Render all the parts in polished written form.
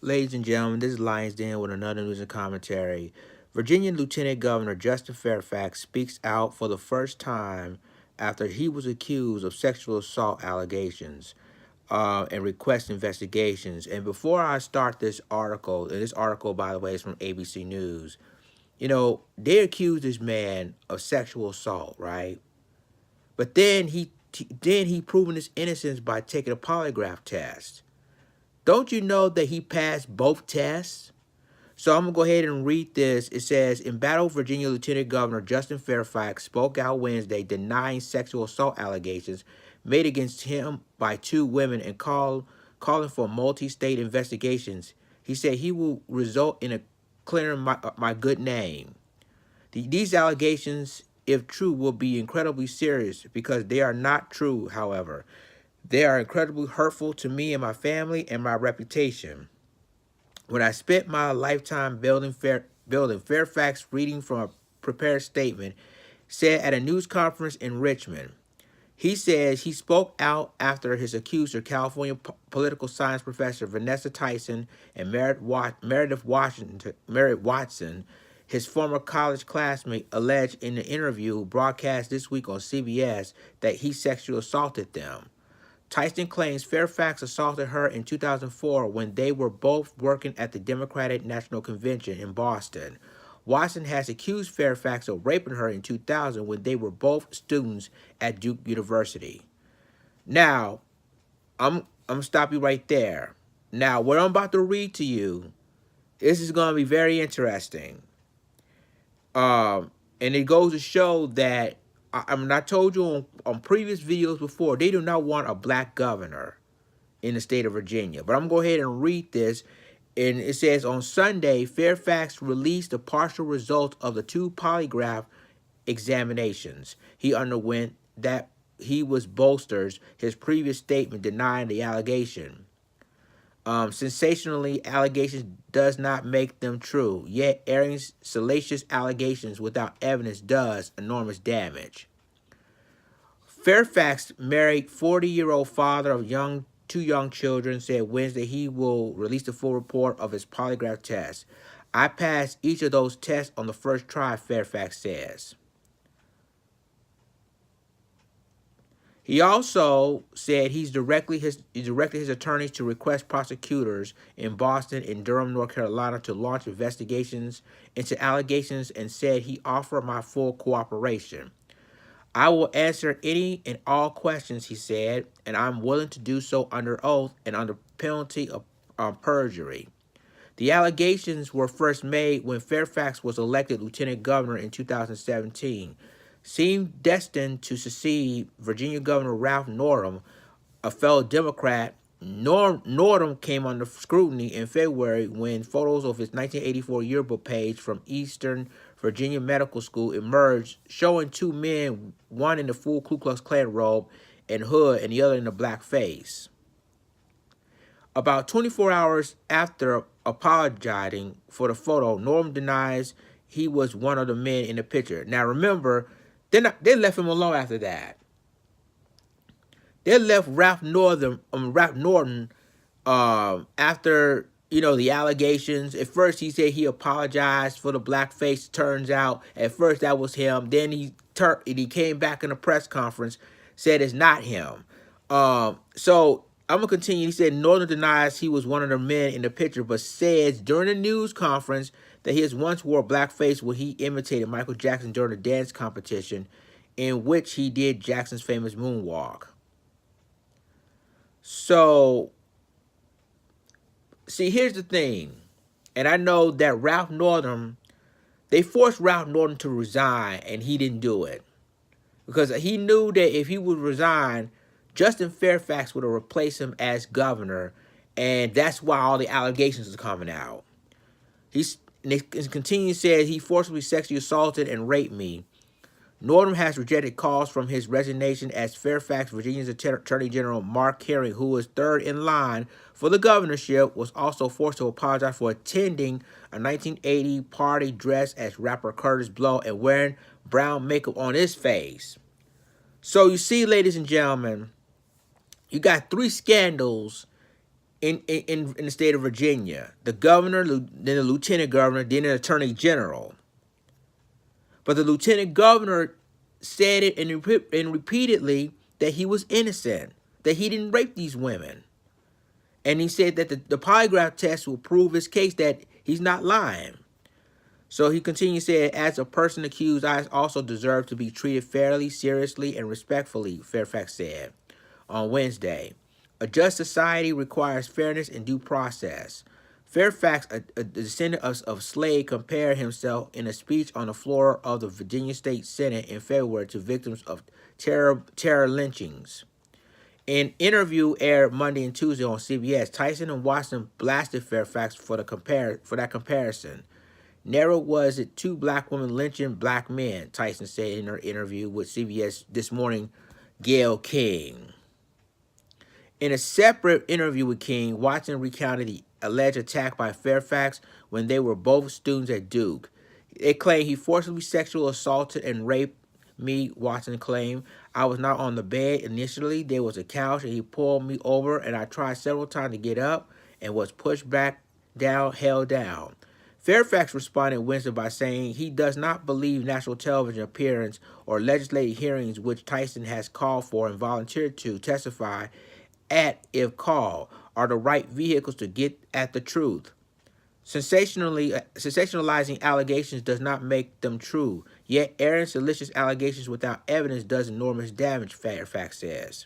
Ladies and gentlemen, this is Lions Den with another news and commentary. Virginia Lieutenant Governor Justin Fairfax speaks out for the first time after he was accused of sexual assault allegations and requests investigations. And before I start this article, and this article, by the way, is from ABC News, they accused this man of sexual assault, right? But then he proven his innocence by taking a polygraph test. Don't you know that he passed both tests? So I'm going to go ahead and read this. It says, in Battle, Virginia Lieutenant Governor Justin Fairfax spoke out Wednesday denying sexual assault allegations made against him by two women and calling for multi-state investigations. He said he will result in a clearing my good name. These allegations, if true, will be incredibly serious because they are not true, however. They are incredibly hurtful to me and my family and my reputation. When I spent my lifetime building Fairfax, reading from a prepared statement, said at a news conference in Richmond. He says he spoke out after his accuser, California political science professor Vanessa Tyson and Meredith Watson, his former college classmate, alleged in an interview broadcast this week on CBS that he sexually assaulted them. Tyson claims Fairfax assaulted her in 2004 when they were both working at the Democratic National Convention in Boston. Watson has accused Fairfax of raping her in 2000 when they were both students at Duke University. Now, I'm going to stop you right there. Now, what I'm about to read to you, this is going to be very interesting. And it goes to show that I told you on previous videos before, they do not want a black governor in the state of Virginia. But I'm going to go ahead and read this. And it says, on Sunday, Fairfax released the partial results of the two polygraph examinations he underwent that he was bolsters his previous statement denying the allegation. Sensationally, allegations does not make them true, yet airing salacious allegations without evidence does enormous damage. Fairfax, married 40-year-old father of two young children, said Wednesday he will release the full report of his polygraph test. I passed each of those tests on the first try, Fairfax says. He also said he's directed his attorneys to request prosecutors in Boston and Durham, North Carolina, to launch investigations into allegations and said he offered my full cooperation. I will answer any and all questions, he said, and I'm willing to do so under oath and under penalty of perjury. The allegations were first made when Fairfax was elected lieutenant governor in 2017. Seemed destined to succeed Virginia Governor Ralph Northam, a fellow Democrat. Northam came under scrutiny in February when photos of his 1984 yearbook page from Eastern Virginia Medical School emerged, showing two men, one in the full Ku Klux Klan robe and hood and the other in a black face. About 24 hours after apologizing for the photo, Northam denies he was one of the men in the picture. Now remember, they left him alone after that. They left Ralph Northam after, the allegations. At first, he said he apologized for the blackface. Turns out, at first, that was him. Then he came back in a press conference, said it's not him. So I'm going to continue. He said Northam denies he was one of the men in the picture, but says during the news conference that he has once wore blackface when he imitated Michael Jackson during a dance competition in which he did Jackson's famous moonwalk. So, see, here's the thing. And I know that they forced Ralph Northam to resign, and he didn't do it. Because he knew that if he would resign, Justin Fairfax would have replaced him as governor, and that's why all the allegations are coming out. He continues to say he forcibly sexually assaulted and raped me. Northam has rejected calls from his resignation as Fairfax. Virginia's Attorney General Mark Herring, who was third in line for the governorship, was also forced to apologize for attending a 1980 party dressed as rapper Curtis Blow and wearing brown makeup on his face. So you see, ladies and gentlemen, you got three scandals in the state of Virginia. The governor, then the lieutenant governor, then the attorney general. But the lieutenant governor said it and repeatedly that he was innocent, that he didn't rape these women. And he said that the polygraph test will prove his case, that he's not lying. So he continued to say, as a person accused, I also deserve to be treated fairly, seriously, and respectfully, Fairfax said on Wednesday. A just society requires fairness and due process. Fairfax, a descendant of slave, compared himself in a speech on the floor of the Virginia State Senate in February to victims of terror lynchings. In interview aired Monday and Tuesday on CBS, Tyson and Watson blasted Fairfax for that comparison. Never was it two black women lynching black men, Tyson said in her interview with CBS This Morning, Gayle King. In a separate interview with King, Watson recounted the alleged attack by Fairfax when they were both students at Duke. They claimed he forcibly sexually assaulted and raped me, Watson claimed. I was not on the bed initially. There was a couch and he pulled me over and I tried several times to get up and was pushed back down, held down. Fairfax responded Wednesday by saying he does not believe national television appearance or legislative hearings, which Tyson has called for and volunteered to testify at if called, are the right vehicles to get at the truth. Sensationalizing allegations does not make them true, yet airing salacious allegations without evidence does enormous damage, Fairfax says.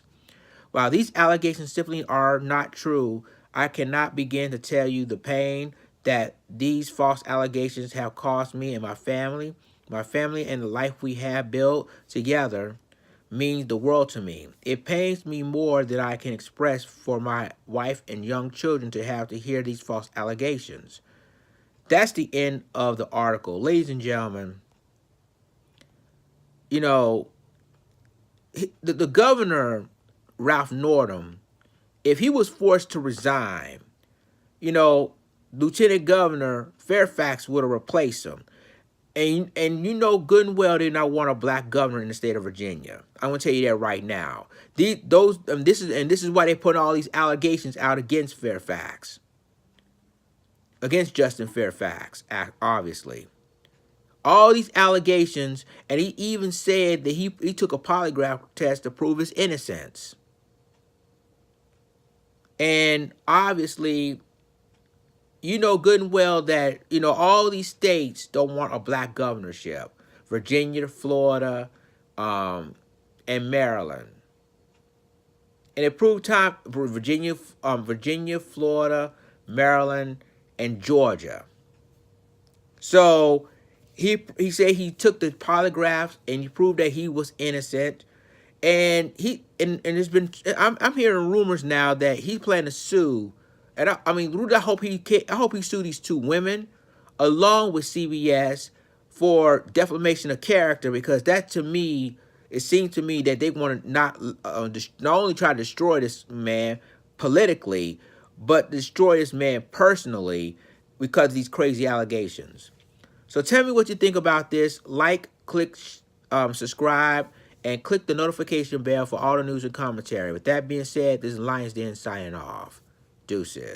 While these allegations simply are not true, I cannot begin to tell you the pain that these false allegations have caused me and my family and the life we have built together means the world to me. It pains me more than I can express for my wife and young children to have to hear these false allegations. That's the end of the article. Ladies and gentlemen, you know, the governor, Ralph Northam, if he was forced to resign, you know, Lieutenant Governor Fairfax would have replaced him. And you know good and well they not want a black governor in the state of Virginia. I'm gonna tell you that right now. This is why they put all these allegations out against Fairfax, against Justin Fairfax, obviously. All these allegations, and he even said that he took a polygraph test to prove his innocence. And obviously, you know good and well that, you know, all these states don't want a black governorship. Virginia, Florida, and Maryland. And it proved time Virginia, Florida, Maryland, and Georgia. So he said he took the polygraphs and he proved that he was innocent. And it's been I'm hearing rumors now that he's planning to sue. And I hope he sue these two women along with CBS for defamation of character, because that, to me, it seems to me that they want to not only try to destroy this man politically, but destroy this man personally because of these crazy allegations. So tell me what you think about this. Like, click, subscribe, and click the notification bell for all the news and commentary. With that being said, this is Lions Den signing off. Deuces.